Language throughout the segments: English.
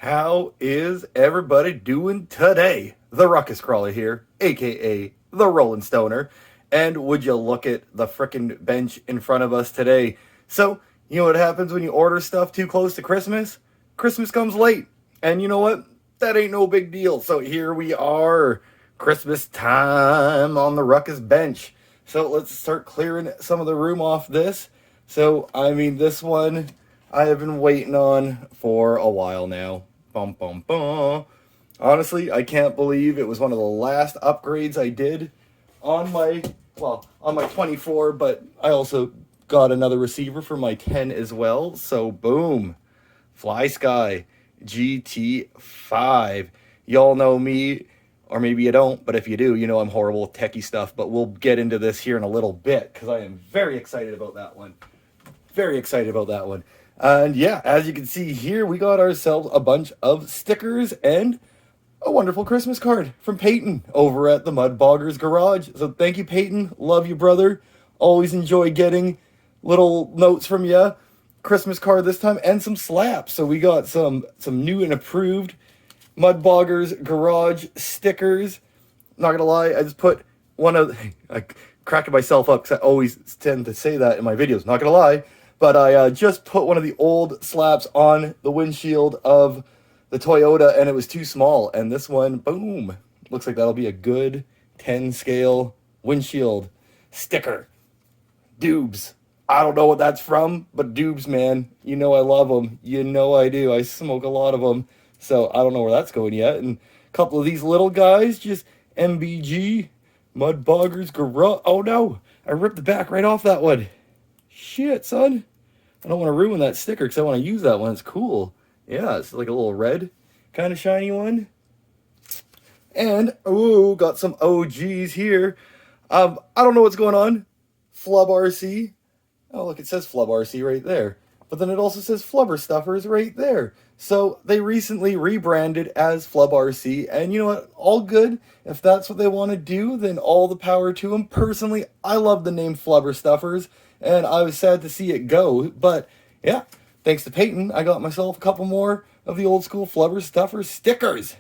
How is everybody doing today? The Ruckus Crawler here, aka the Rolling Stoner. And would you look at the frickin' bench in front of us today? So, you know what happens when you order stuff too close to Christmas? Christmas comes late. And you know what? That ain't no big deal. So here we are, Christmas time on the Ruckus bench. So let's start clearing some of the room off this. So, this one I have been waiting on for a while now. Bum, bum, bum. Honestly, I can't believe it was one of the last upgrades I did on my 24, but I also got another receiver for my 10 as well. So, boom. Flysky GT5. Y'all know me, or maybe you don't, but if you do, you know I'm horrible with techie stuff, but we'll get into this here in a little bit, because I am very excited about that one. Very excited about that one. And yeah, as you can see here, we got ourselves a bunch of stickers and a wonderful Christmas card from Peyton over at the Mudboggers Garage. So thank you, Peyton. Love you, brother. Always enjoy getting little notes from you. Christmas card this time and some slaps. So we got some new and approved Mudboggers Garage stickers. Not gonna lie, I just put one of... I cracked myself up because I always tend to say that in my videos. Not gonna lie. But I just put one of the old slaps on the windshield of the Toyota, and it was too small. And this one, boom, looks like that'll be a good 10 scale windshield sticker. Dubs. I don't know what that's from, but Dubs, man, you know I love them. You know I do. I smoke a lot of them. So I don't know where that's going yet. And a couple of these little guys, just MBG, Mudboggers Garage. Oh no, I ripped the back right off that one. Shit, son. I don't want to ruin that sticker because I want to use that one. It's cool. Yeah, it's like a little red kind of shiny one. And, ooh, got some OGs here. I don't know what's going on. Flub RC. Oh, look, it says Flub RC right there. But then it also says Flubber Stuffers right there. So they recently rebranded as Flub RC. And you know what? All good. If that's what they want to do, then all the power to them. Personally, I love the name Flubber Stuffers. And I was sad to see it go. But, yeah, thanks to Peyton, I got myself a couple more of the old school Flubber Stuffer stickers.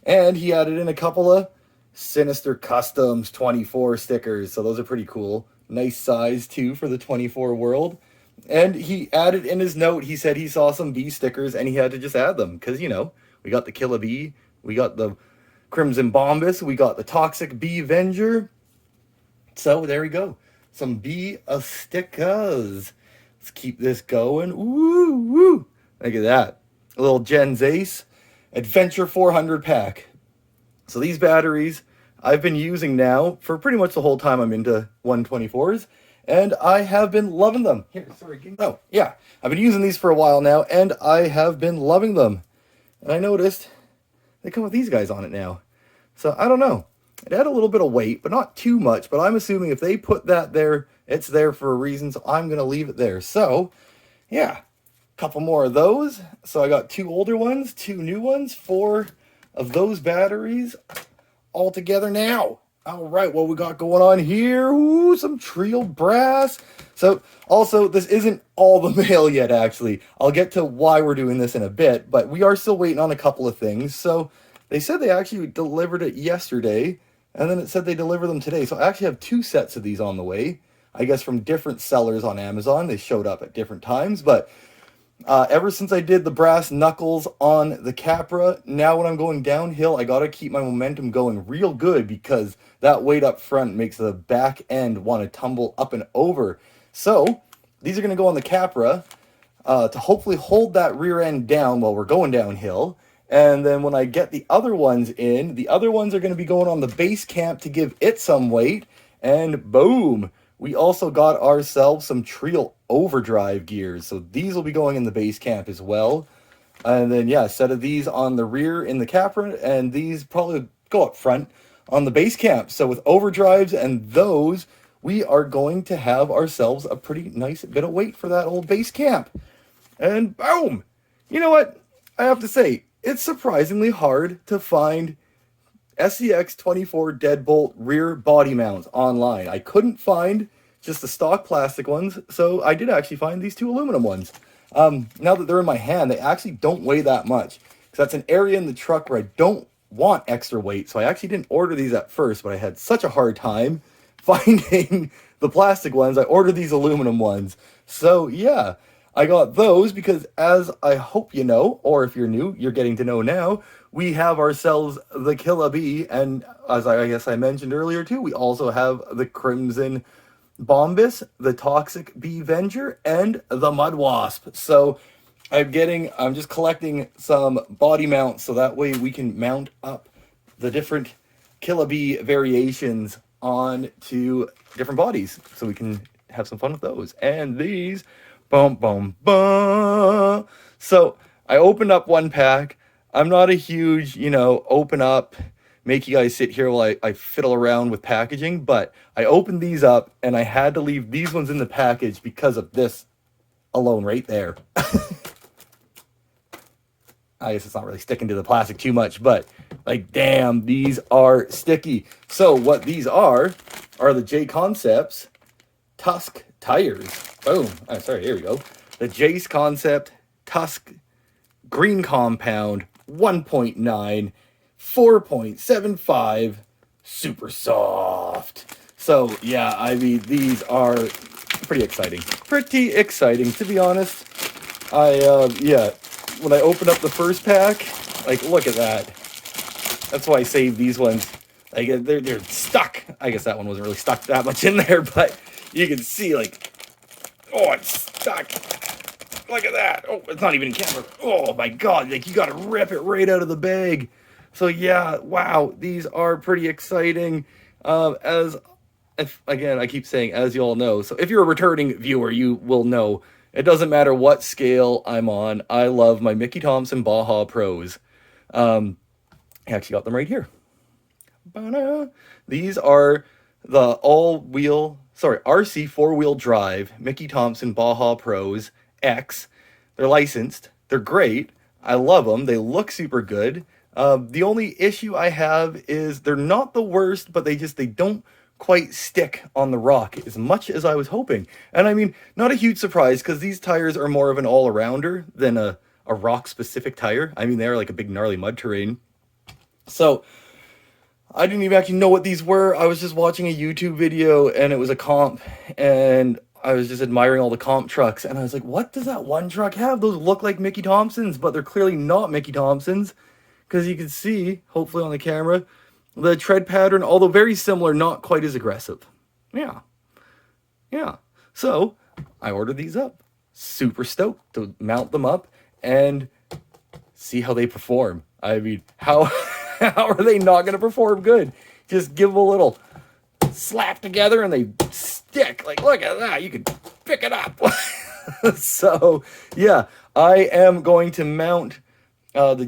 And he added in a couple of Sinister Customs 24 stickers. So those are pretty cool. Nice size, too, for the 24 world. And he added in his note, he said he saw some bee stickers and he had to just add them. Because, you know, we got the Killer Bee, we got the Crimson Bombus, we got the Toxic Bee Avenger. So there we go. Some bee stickers. Let's keep this going. Woo, woo. Look at that. A little Gen's Ace Adventure 400 pack. So these batteries I've been using now for pretty much the whole time I'm into 124s. And I have been loving them. Here, sorry. Oh, yeah. I've been using these for a while now, and I have been loving them. And I noticed they come with these guys on it now. So, I don't know. It had a little bit of weight, but not too much. But I'm assuming if they put that there, it's there for a reason, so I'm going to leave it there. So, yeah. A couple more of those. So, I got 2 older ones, 2 new ones, 4 of those batteries all together now. All right, what we got going on here? Ooh, some Trio brass. So, also, this isn't all the mail yet, actually. I'll get to why we're doing this in a bit, but we are still waiting on a couple of things. So, they said they actually delivered it yesterday, and then it said they deliver them today. So, I actually have 2 sets of these on the way. I guess from different sellers on Amazon. They showed up at different times, but ever since I did the brass knuckles on the Capra, now when I'm going downhill, I gotta keep my momentum going real good because that weight up front makes the back end want to tumble up and over. So, these are gonna go on the Capra to hopefully hold that rear end down while we're going downhill. And then when I get the other ones in, the other ones are gonna be going on the base camp to give it some weight. And boom! We also got ourselves some Trio overdrive gears. So these will be going in the base camp as well. And then, yeah, a set of these on the rear in the Capra. And these probably go up front on the base camp. So with overdrives and those, we are going to have ourselves a pretty nice bit of weight for that old base camp. And boom! You know what? I have to say, it's surprisingly hard to find SCX 24 deadbolt rear body mounts online. I couldn't find just the stock plastic ones, so I did actually find these 2 aluminum ones. Now that they're in my hand, they actually don't weigh that much. because that's an area in the truck where I don't want extra weight. So I actually didn't order these at first, but I had such a hard time finding the plastic ones. I ordered these aluminum ones. So yeah, I got those because, as I hope you know, or if you're new, you're getting to know now, we have ourselves the Killer Bee, and as I guess I mentioned earlier too, we also have the Crimson Bombus, the Toxic Bee Venger, and the Mud Wasp. So I'm just collecting some body mounts so that way we can mount up the different Killer Bee variations onto different bodies so we can have some fun with those. And these, boom, boom, boom. So I opened up one pack. I'm not a huge, open up, make you guys sit here while I fiddle around with packaging, but I opened these up and I had to leave these ones in the package because of this alone right there. I guess it's not really sticking to the plastic too much, but like, damn, these are sticky. So what these are the J Concepts Tusk tires. Boom. Oh, sorry, here we go. The Jace Concept Tusk Green Compound 1.9 4.75 super soft. So yeah, I mean, these are pretty exciting. Pretty exciting, to be honest. Yeah, when I opened up the first pack, like, look at that. That's why I saved these ones. Like, they're stuck. I guess that one wasn't really stuck that much in there, but you can see, like, oh, it's stuck. Look at that. Oh, it's not even in camera. Oh my God, like, you gotta rip it right out of the bag. So yeah, wow, these are pretty exciting. Again, I keep saying, as you all know, so if you're a returning viewer, you will know, it doesn't matter what scale I'm on, I love my Mickey Thompson Baja Pros. I actually got them right here. These are the RC four-wheel drive Mickey Thompson Baja Pros X. They're licensed. They're great. I love them. They look super good. The only issue I have is they're not the worst, but they don't quite stick on the rock as much as I was hoping. And I mean, not a huge surprise because these tires are more of an all-arounder than a rock-specific tire. I mean, they're like a big gnarly mud terrain. So I didn't even actually know what these were. I was just watching a YouTube video and it was a comp and I was just admiring all the comp trucks and I was like, what does that one truck have? Those look like Mickey Thompsons, but they're clearly not Mickey Thompsons because you can see, hopefully on the camera, the tread pattern, although very similar, not quite as aggressive. Yeah. So I ordered these up. Super stoked to mount them up and see how they perform. I mean, how are they not going to perform good? Just give them a little slap together and they stick. Like, look at that. You can pick it up. So, yeah, I am going to mount the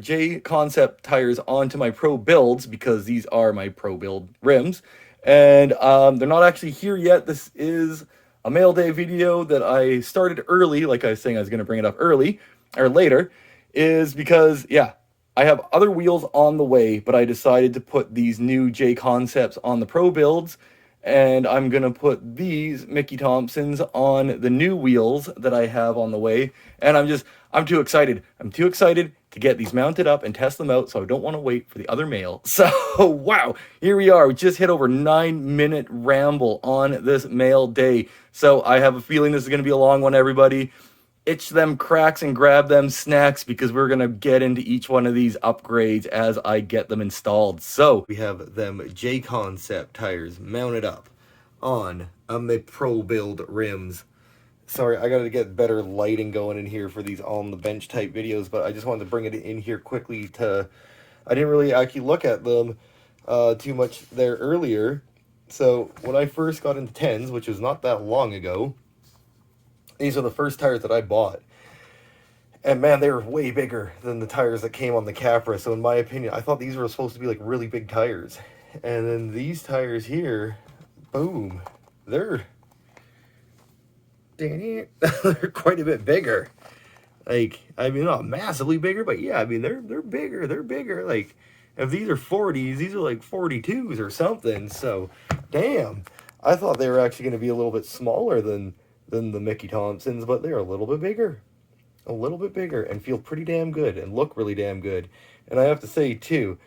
J Concept tires onto my Pro builds because these are my Pro build rims. And they're not actually here yet. This is a mail day video that I started early. Like I was saying, I was going to bring it up early or later, is because, yeah, I have other wheels on the way, but I decided to put these new J Concepts on the Pro builds, and I'm going to put these Mickey Thompsons on the new wheels that I have on the way, and I'm too excited. I'm too excited to get these mounted up and test them out, so I don't want to wait for the other mail. So, wow, here we are. We just hit over 9-minute ramble on this mail day, so I have a feeling this is going to be a long one, everybody. Itch them cracks and grab them snacks because we're going to get into each one of these upgrades as I get them installed. So we have them J Concept tires mounted up on my Pro build rims. Sorry, I got to get better lighting going in here for these on the bench type videos, but I just wanted to bring it in here quickly I didn't really actually look at them too much there earlier. So when I first got into 10s, which was not that long ago, these are the first tires that I bought. And man, they were way bigger than the tires that came on the Capra. So in my opinion, I thought these were supposed to be like really big tires. And then these tires here, boom, they're quite a bit bigger. Like, I mean, not massively bigger, but yeah, I mean, they're bigger. They're bigger. Like, if these are 40s, these are like 42s or something. So, damn. I thought they were actually going to be a little bit smaller than the Mickey Thompsons, but they're a little bit bigger. a little bit bigger and feel pretty damn good and look really damn good. And I have to say too,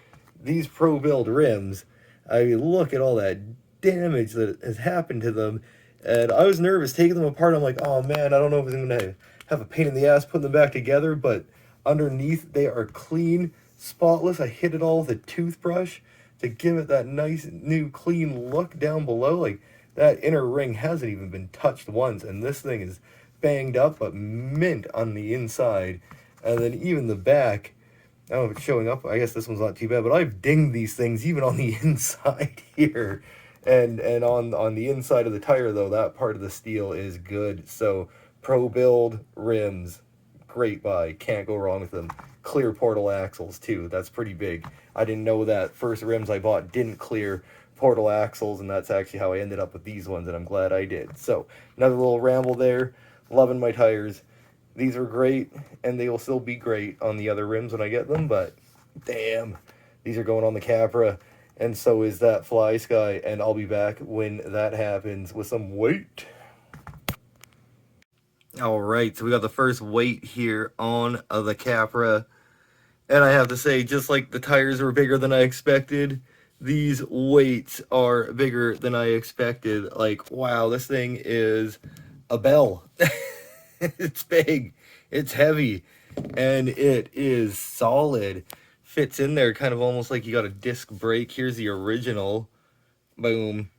these Pro Build rims, I mean, look at all that damage that has happened to them. And I was nervous taking them apart. I'm like, oh man, I don't know if I'm going to have a pain in the ass putting them back together. But underneath, they are clean, spotless. I hit it all with a toothbrush to give it that nice, new, clean look down below. Like, that inner ring hasn't even been touched once. And this thing is banged up, but mint on the inside. And then even the back, I don't know if it's showing up. I guess this one's not too bad, but I've dinged these things even on the inside here. And on the inside of the tire, though, that part of the steel is good. So, Pro Build rims, great buy. Can't go wrong with them. Clear portal axles, too. That's pretty big. I didn't know that. First rims I bought didn't clear portal axles, and that's actually how I ended up with these ones, and I'm glad I did. So, another little ramble there. Loving my tires. These are great, and they will still be great on the other rims when I get them, but damn, these are going on the Capra, and so is that Flysky, and I'll be back when that happens with some weight. Alright, so we got the first weight here on the Capra, and I have to say, just like the tires were bigger than I expected, these weights are bigger than I expected. Like, wow, this thing is a bell. It's big, it's heavy, and it is solid. Fits in there kind of almost like you got a disc brake. Here's the original. Boom.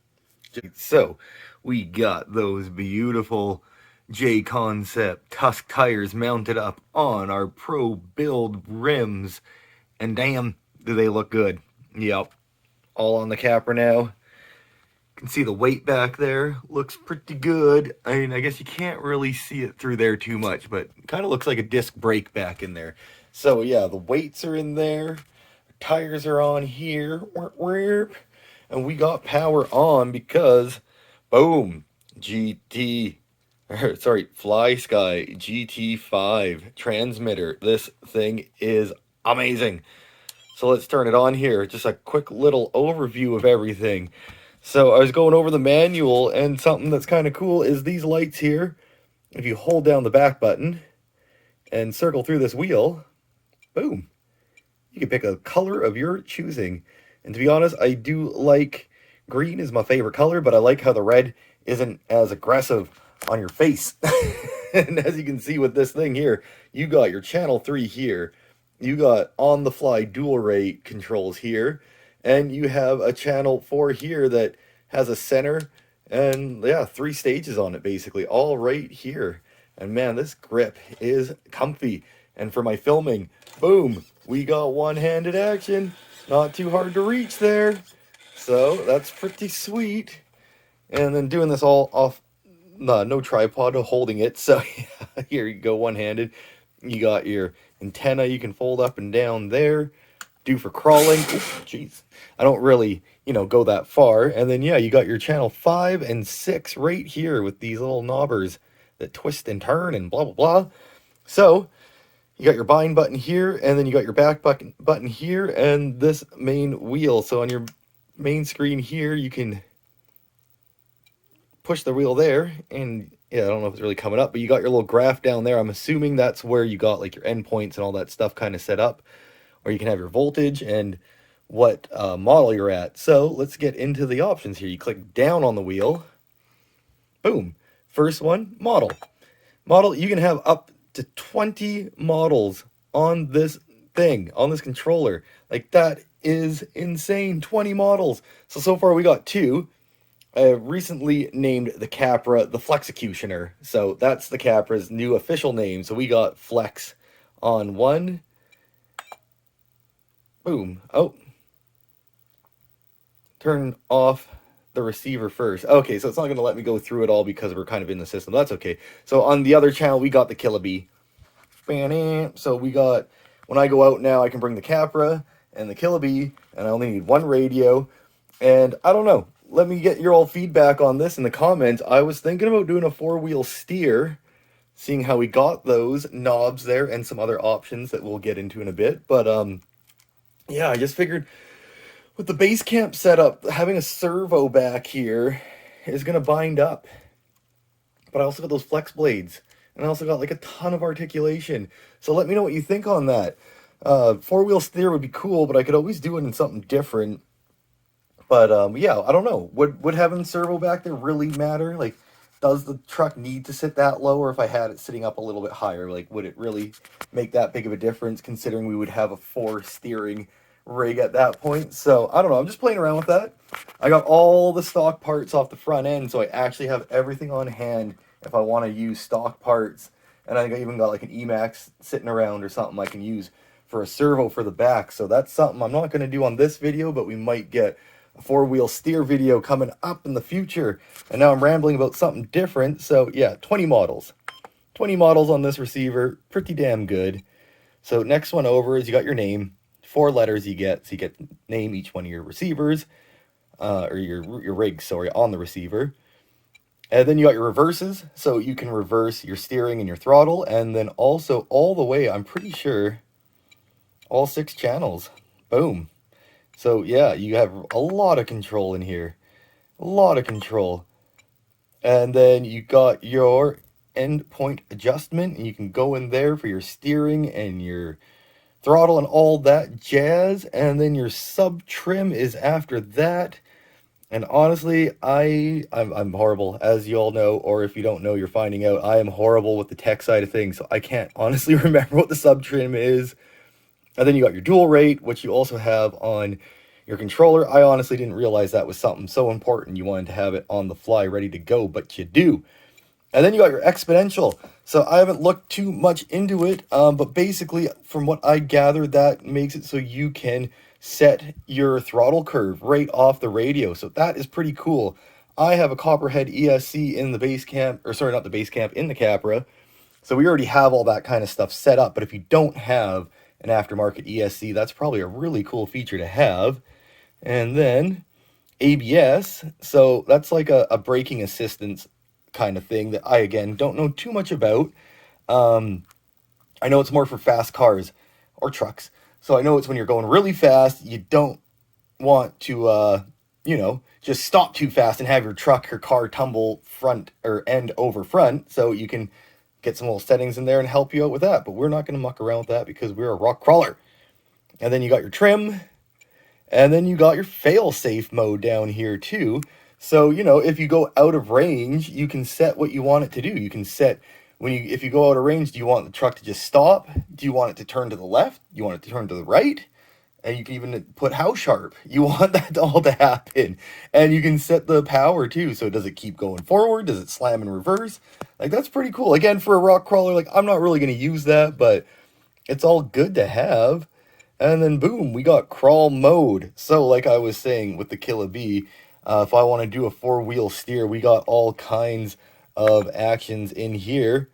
So, we got those beautiful J-Concept Tusk tires mounted up on our Pro Build rims. And damn, do they look good. Yep. All on the Capra now. Can see the weight back there. Looks pretty good. I mean, I guess you can't really see it through there too much, but kind of looks like a disc brake back in there. So yeah, the weights are in there. Tires are on here. And we got power on because, boom, Flysky GT5 transmitter. This thing is amazing. So let's turn it on here. Just a quick little overview of everything. So I was going over the manual, and something that's kind of cool is these lights here. If you hold down the back button and circle through this wheel, boom, you can pick a color of your choosing. And to be honest, I do like green is my favorite color, but I like how the red isn't as aggressive on your face. And as you can see with this thing here, you got your channel 3 here. You got on-the-fly dual rate controls here. And you have a channel 4 here that has a center and, yeah, 3 stages on it, basically, all right here. And, man, this grip is comfy. And for my filming, boom, we got one-handed action. Not too hard to reach there. So, that's pretty sweet. And then doing this all off, no tripod, holding it. So, yeah, here you go, one-handed. You got your antenna you can fold up and down there. Do for crawling. Jeez, I don't really, go that far. And then, yeah, you got your channel 5 and 6 right here with these little knobbers that twist and turn and blah, blah, blah. So, you got your bind button here, and then you got your back button here, and this main wheel. So, on your main screen here, you can push the wheel there, and, yeah, I don't know if it's really coming up, but you got your little graph down there. I'm assuming that's where you got, like, your endpoints and all that stuff kind of set up. Or you can have your voltage and what model you're at. So let's get into the options here. You click down on the wheel. Boom. First one, model. Model, you can have up to 20 models on this thing, on this controller. Like, that is insane. 20 models. So far we got 2. I recently named the Capra the Flexecutioner. So that's the Capra's new official name. So we got Flex on 1. Boom. Oh. Turn off the receiver first. Okay, so it's not going to let me go through it all because we're kind of in the system. That's okay. So on the other channel, we got the Killabee. So we got, when I go out now, I can bring the Capra and the Killabee, and I only need 1 radio. And I don't know. Let me get your all feedback on this in the comments. I was thinking about doing a 4-wheel steer, seeing how we got those knobs there and some other options that we'll get into in a bit. But, yeah, I just figured with the base camp setup, having a servo back here is going to bind up. But I also got those flex blades. and I also got like a ton of articulation. So let me know what you think on that. Four-wheel steer would be cool, but I could always do it in something different. But yeah, I don't know. Would having servo back there really matter? Like, does the truck need to sit that low, or if I had it sitting up a little bit higher, like, would it really make that big of a difference, considering we would have a 4 steering rig at that point? So I don't know. I'm just playing around with that. I got all the stock parts off the front end, so I actually have everything on hand if I want to use stock parts. And I think I even got like an Emax sitting around or something I can use for a servo for the back. So that's something I'm not going to do on this video, but we might get a 4-wheel steer video coming up in the future. And now I'm rambling about something different. So yeah, 20 models. 20 models on this receiver. Pretty damn good. So next one over is you got your name. 4 letters you get. So you get to name each one of your receivers. Or your rigs, sorry, on the receiver. And then you got your reverses. So you can reverse your steering and your throttle. And then also all the way, I'm pretty sure, all 6 channels. Boom. So yeah, you have a lot of control in here. A lot of control. And then you got your endpoint adjustment, and you can go in there for your steering and your throttle and all that jazz. And then your sub trim is after that. And honestly, I'm horrible, as you all know, or if you don't know, you're finding out. I am horrible with the tech side of things, so I can't honestly remember what the sub trim is. And then you got your dual rate, which you also have on your controller. I honestly didn't realize that was something so important. You wanted to have it on the fly, ready to go, but you do. And then you got your exponential. So I haven't looked too much into it, but basically, from what I gathered, that makes it so you can set your throttle curve right off the radio. So that is pretty cool. I have a Copperhead ESC in the base camp, or sorry, not the base camp, in the Capra. So we already have all that kind of stuff set up. But if you don't have an aftermarket ESC, that's probably a really cool feature to have. And then ABS, so that's like a braking assistance kind of thing that I, again, don't know too much about. I know it's more for fast cars or trucks. So I know it's when you're going really fast, you don't want to, just stop too fast and have your truck or car tumble front or end over front. So you can get some little settings in there and help you out with that. But we're not going to muck around with that because we're a rock crawler. And then you got your trim. And then you got your fail-safe mode down here too. So, if you go out of range, you can set what you want it to do. You can set, if you go out of range, do you want the truck to just stop? Do you want it to turn to the left? Do you want it to turn to the right? And you can even put how sharp you want that all to happen. And you can set the power too. So does it keep going forward? Does it slam in reverse? Like, that's pretty cool. Again, for a rock crawler, like, I'm not really going to use that, but it's all good to have. And then boom, we got crawl mode. So like I was saying with the Killa Bee, if I want to do a 4-wheel steer, we got all kinds of actions in here.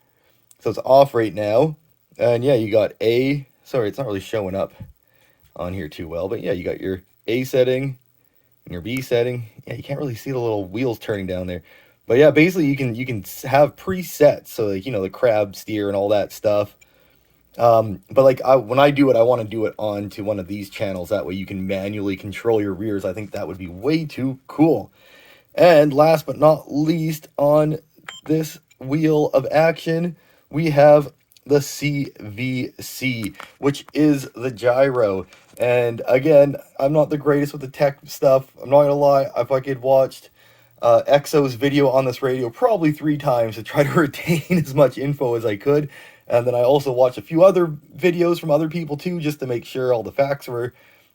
So it's off right now. And yeah, you got A. Sorry, it's not really showing up on here too well. But yeah, you got your A setting and your B setting. Yeah, you can't really see the little wheels turning down there. But yeah, basically you can have presets. So like, the crab steer and all that stuff. But like when I do it, I want to do it onto one of these channels. That way you can manually control your rears. I think that would be way too cool. And last but not least, on this wheel of action, we have the CVC, which is the gyro. And again, I'm not the greatest with the tech stuff. I'm not gonna lie. If I could watched EXO's video on this radio probably 3 times to try to retain as much info as I could. And then I also watched a few other videos from other people too, just to make sure all the facts were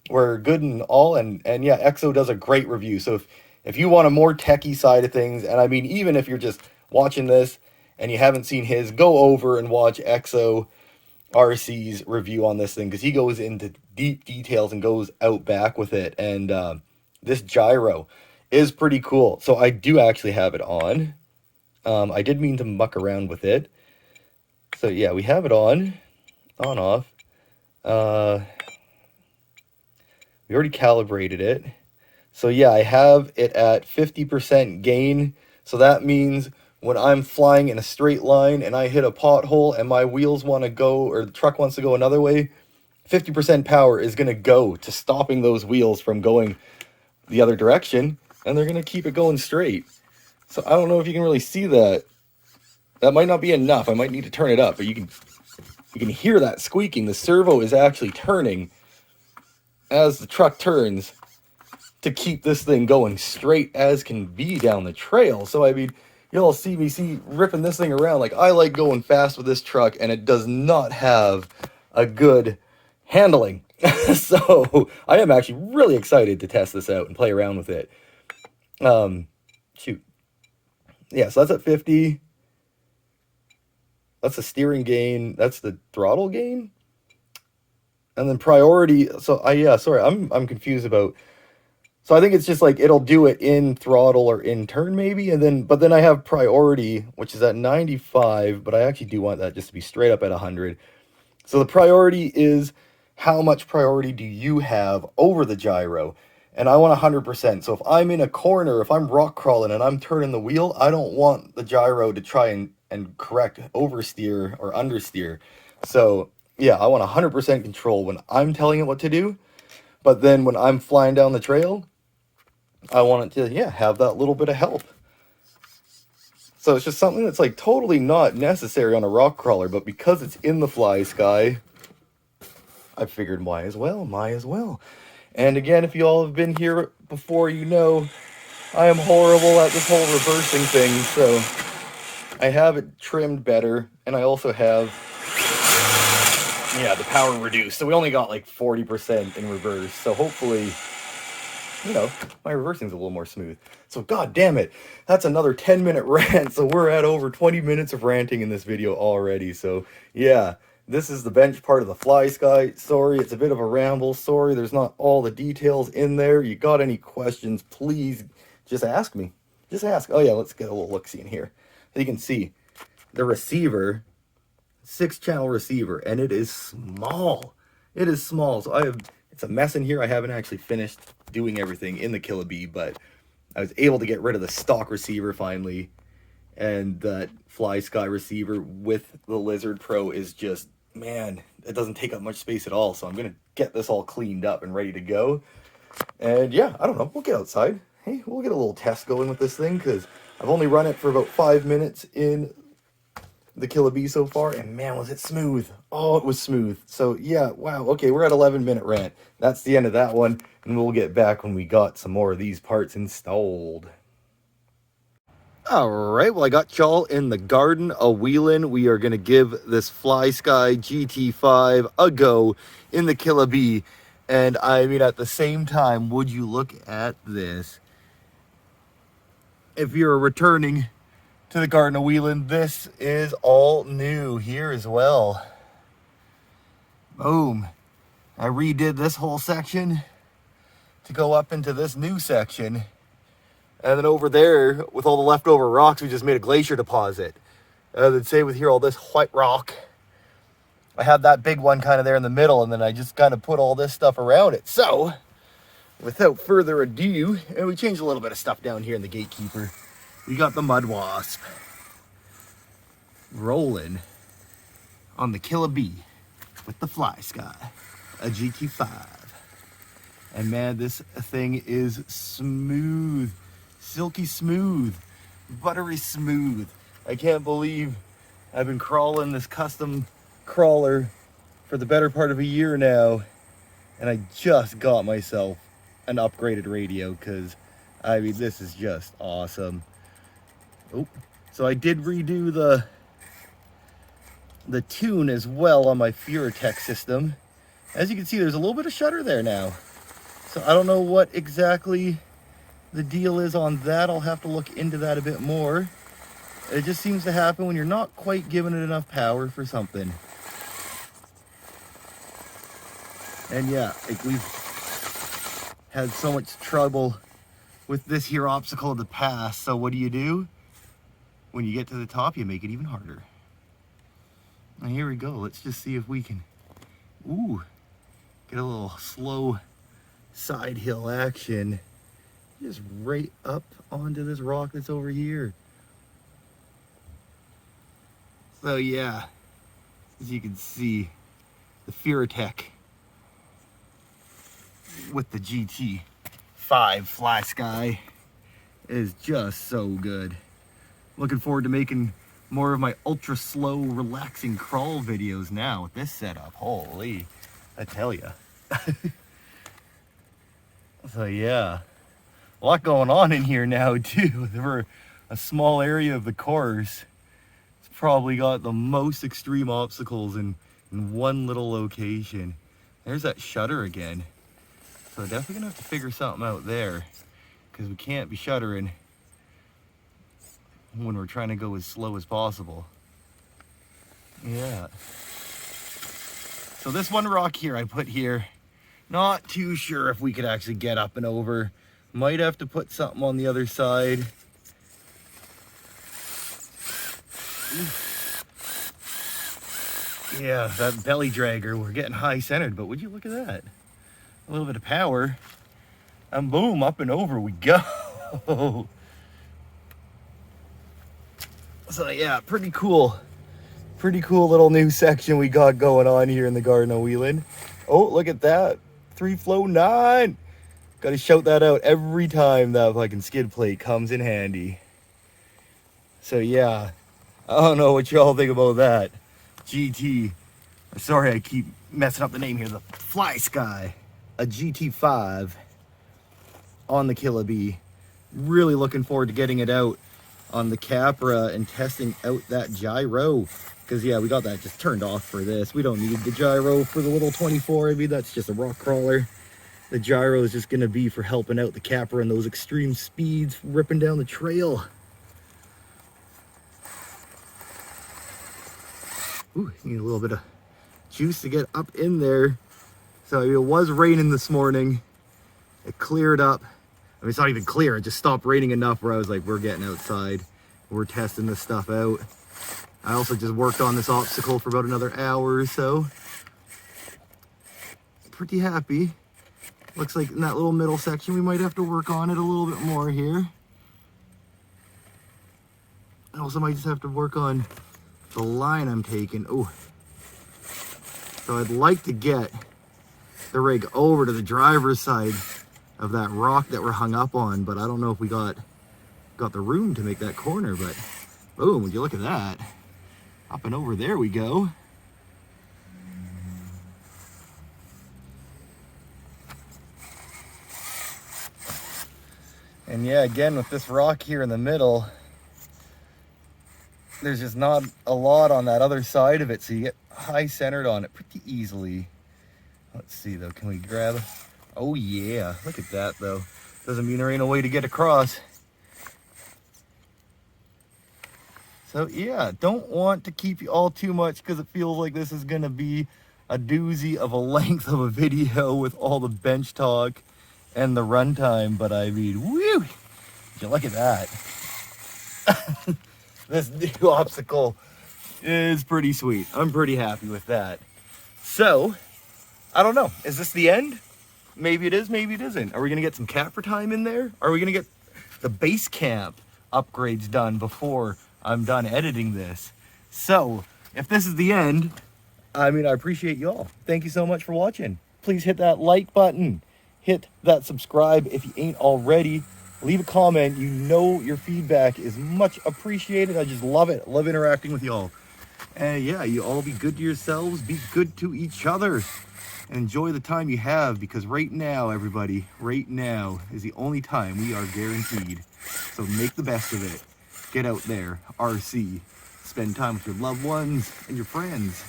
good and all. And yeah, EXO does a great review. So if you want a more techie side of things, and I mean, even if you're just watching this and you haven't seen his, go over and watch EXO RC's review on this thing, because he goes into deep details and goes out back with it. And this gyro is pretty cool. So I do actually have it on. I did mean to muck around with it. So yeah, we have it on off. We already calibrated it. So yeah, I have it at 50% gain. So that means when I'm flying in a straight line and I hit a pothole and my wheels want to go, or the truck wants to go another way, 50% power is going to go to stopping those wheels from going the other direction, and they're going to keep it going straight. So I don't know if you can really see that. That might not be enough. I might need to turn it up, but you can hear that squeaking. The servo is actually turning as the truck turns to keep this thing going straight as can be down the trail. So, I mean, you'll see me ripping this thing around. Like, I like going fast with this truck, and it does not have a good handling. So, I am actually really excited to test this out and play around with it. Shoot. Yeah, so that's at 50. That's the steering gain. That's the throttle gain. And then priority. So yeah, sorry, I'm confused about. So I think it's just like it'll do it in throttle or in turn maybe, but then I have priority, which is at 95, but I actually do want that just to be straight up at 100. So the priority is how much priority do you have over the gyro? And I want 100%. So if I'm in a corner, if I'm rock crawling and I'm turning the wheel, I don't want the gyro to try and correct oversteer or understeer. So yeah, I want 100% control when I'm telling it what to do. But then when I'm flying down the trail, I want it to, yeah, have that little bit of help. So it's just something that's like totally not necessary on a rock crawler, but because it's in the Flysky, I figured might as well. And again, if you all have been here before, you know I am horrible at this whole reversing thing, so I have it trimmed better, and I also have, yeah, the power reduced. So we only got like 40% in reverse, so hopefully, you know, my reversing's a little more smooth. So god damn it, that's another 10-minute rant, so we're at over 20 minutes of ranting in this video already. So yeah, this is the bench part of the Flysky. Sorry, it's a bit of a ramble. Sorry, there's not all the details in there. You got any questions, please just ask me. Just ask. Oh yeah, let's get a little look-see in here. So you can see the receiver, 6-channel receiver, and it is small. It is small. So it's a mess in here. I haven't actually finished doing everything in the Killa Bee, but I was able to get rid of the stock receiver finally. And that Flysky receiver with the Lizard Pro is just, man, it doesn't take up much space at all. So I'm going to get this all cleaned up and ready to go. And yeah, I don't know. We'll get outside. Hey, we'll get a little test going with this thing because I've only run it for about 5 minutes in the Killa Bee so far. And man, was it smooth. Oh, it was smooth. So yeah, wow. Okay, we're at 11-minute rant. That's the end of that one. And we'll get back when we got some more of these parts installed. Alright, well I got y'all in the garden a-wheelin'. We are going to give this Flysky GT5 a go in the Killa Bee. And I mean, at the same time, would you look at this? If you're returning to the garden a-wheelin', this is all new here as well. Boom. I redid this whole section to go up into this new section. And then over there, with all the leftover rocks, we just made a glacier deposit. Then say with here, all this white rock. I had that big one kind of there in the middle, and then I just kind of put all this stuff around it. So, without further ado, and we changed a little bit of stuff down here in the gatekeeper. We got the Mud Wasp rolling on the Killa Bee with the Flysky, a GT5. And man, this thing is smooth. Silky smooth, buttery smooth. I can't believe I've been crawling this custom crawler for the better part of a year now, and I just got myself an upgraded radio because, I mean, this is just awesome. Oh, so I did redo the tune as well on my Furatech system. As you can see, there's a little bit of shutter there now. So I don't know what exactly the deal is on that. I'll have to look into that a bit more. It just seems to happen when you're not quite giving it enough power for something. And yeah, like we've had so much trouble with this here obstacle in the past. So what do? When you get to the top, you make it even harder. And here we go. Let's just see if we can, get a little slow side hill action. Just right up onto this rock that's over here. So yeah, as you can see, the Furatech with the GT5 Flysky is just so good. Looking forward to making more of my ultra slow, relaxing crawl videos now with this setup. Holy, I tell ya. So yeah, a lot going on in here now too. For a small area of the course, it's probably got the most extreme obstacles in one little location. There's that shutter again. So definitely gonna have to figure something out there, because we can't be shuttering when we're trying to go as slow as possible. Yeah. So this one rock here I put here, not too sure if we could actually get up and over. Might have to put something on the other side. Yeah, that belly dragger, we're getting high centered, but would you look at that? A little bit of power, and boom, up and over we go. So yeah, pretty cool little new section we got going on here in the Garden of Wheeling. Oh, look at that, 3 flow 9. Gotta shout that out every time that fucking skid plate comes in handy. So yeah, I don't know what y'all think about that. GT, sorry I keep messing up the name here, the Flysky, a GT5 on the Killa Bee. Really looking forward to getting it out on the Capra and testing out that gyro. Because yeah, we got that just turned off for this. We don't need the gyro for the little 24. I mean, that's just a rock crawler. The gyro is just going to be for helping out the Capra and those extreme speeds ripping down the trail. Ooh, need a little bit of juice to get up in there. So it was raining this morning. It cleared up. I mean, it's not even clear. It just stopped raining enough where I was like, we're getting outside. We're testing this stuff out. I also just worked on this obstacle for about another hour or so. Pretty happy. Looks like in that little middle section, we might have to work on it a little bit more here. I also might just have to work on the line I'm taking. Oh, so I'd like to get the rig over to the driver's side of that rock that we're hung up on, but I don't know if we got the room to make that corner. But boom, would you look at that? Up and over there we go. And yeah, again, with this rock here in the middle, there's just not a lot on that other side of it, so you get high centered on it pretty easily. Let's see though, can we grab? Oh yeah, look at that though. Doesn't mean there ain't a way to get across. So yeah, don't want to keep you all too much because it feels like this is gonna be a doozy of a length of a video with all the bench talk and the runtime, but I mean, woo! You look at that. This new obstacle is pretty sweet. I'm pretty happy with that. So, I don't know. Is this the end? Maybe it is, maybe it isn't. Are we gonna get some Capra time in there? Are we gonna get the base camp upgrades done before I'm done editing this? So, if this is the end, I mean, I appreciate y'all. Thank you so much for watching. Please hit that like button. Hit that subscribe if you ain't already. Leave a comment. You know your feedback is much appreciated. I just love it. Love interacting with y'all. And yeah, you all be good to yourselves. Be good to each other. Enjoy the time you have, because right now, everybody, right now is the only time we are guaranteed. So make the best of it. Get out there, RC. Spend time with your loved ones and your friends.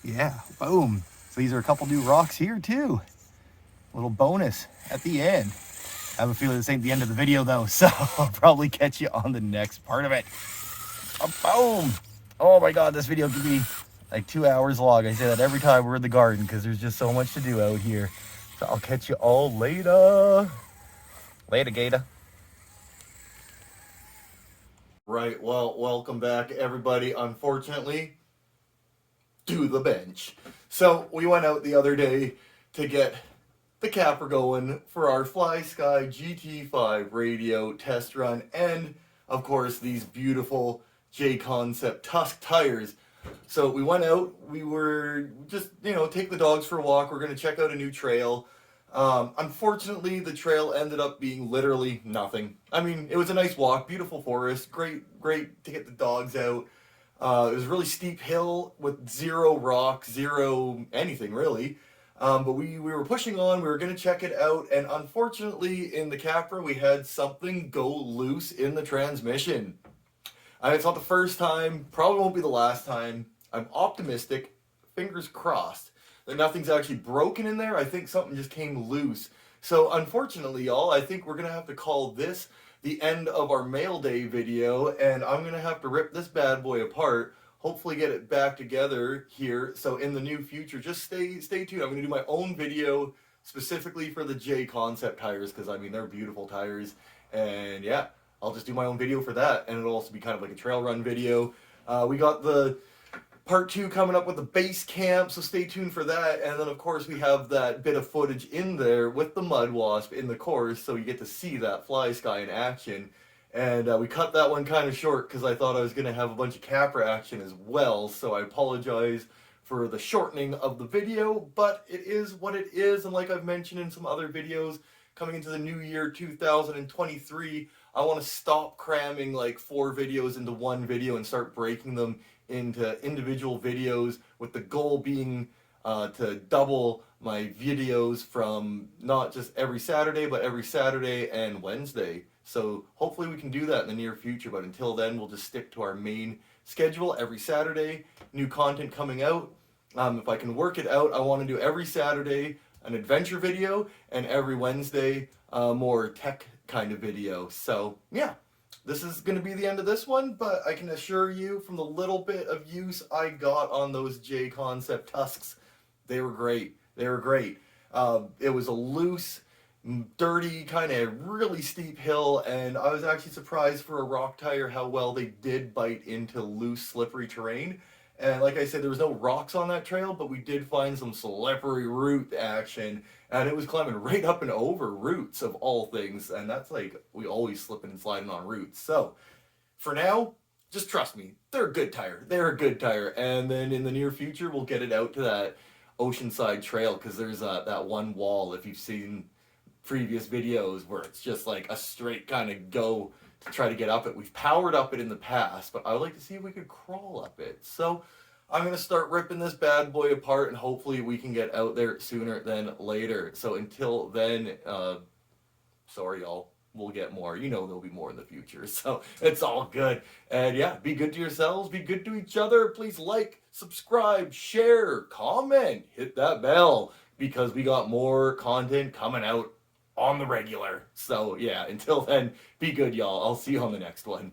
Yeah, boom. So these are a couple new rocks here too. Little bonus at the end. I have a feeling this ain't the end of the video though, so I'll probably catch you on the next part of it. Boom! Oh my god, this video could be like 2 hours long. I say that every time we're in the garden because there's just so much to do out here. So I'll catch you all later. Later, Gator. Right, well, welcome back everybody. Unfortunately, to the bench. So we went out the other day to get the Capra going for our Flysky GT5 radio test run, and of course these beautiful J-Concept Tusk tires. So we went out, we were just, take the dogs for a walk. We're going to check out a new trail. Unfortunately, the trail ended up being literally nothing. I mean, it was a nice walk, beautiful forest, great to get the dogs out. It was a really steep hill with zero rocks, zero anything really. But we were pushing on, we were going to check it out, and unfortunately in the Capra we had something go loose in the transmission. It's not the first time, probably won't be the last time. I'm optimistic, fingers crossed, that nothing's actually broken in there. I think something just came loose. So unfortunately, y'all, I think we're going to have to call this the end of our mail day video, and I'm going to have to rip this bad boy apart, hopefully get it back together here. So in the new future, just stay tuned. I'm going to do my own video specifically for the J Concept tires, because I mean, they're beautiful tires. And yeah, I'll just do my own video for that, and it'll also be kind of like a trail run video. We got the part 2 coming up with the base camp, so stay tuned for that. And then of course we have that bit of footage in there with the mud wasp in the course, so you get to see that Flysky in action. And we cut that one kind of short because I thought I was going to have a bunch of Capra action as well, so I apologize for the shortening of the video, but it is what it is. And like I've mentioned in some other videos, coming into the new year 2023, I want to stop cramming like 4 videos into one video and start breaking them into individual videos, with the goal being to double my videos from not just every Saturday, but every Saturday and Wednesday. So hopefully we can do that in the near future, but until then we'll just stick to our main schedule every Saturday, new content coming out. If I can work it out, I want to do every Saturday an adventure video, and every Wednesday more tech kind of video. So yeah, this is going to be the end of this one, but I can assure you from the little bit of use I got on those J Concept tusks, they were great. They were great. It was a loose, dirty, kind of really steep hill, and I was actually surprised for a rock tire how well they did bite into loose, slippery terrain. And like I said, there was no rocks on that trail, but we did find some slippery root action, and it was climbing right up and over roots of all things, and that's like, we always slipping and sliding on roots. So for now, just trust me, they're a good tire. They're a good tire. And then in the near future, we'll get it out to that Oceanside Trail, because there's that one wall, if you've seen previous videos, where it's just like a straight kind of go to try to get up it. We've powered up it in the past, but I would like to see if we could crawl up it. So I'm going to start ripping this bad boy apart, and hopefully we can get out there sooner than later. So until then, sorry y'all, we'll get more. You know there'll be more in the future, so it's all good. And yeah, be good to yourselves, be good to each other. Please like, subscribe, share, comment, hit that bell, because we got more content coming out on the regular. So yeah, until then, be good, y'all. I'll see you on the next one.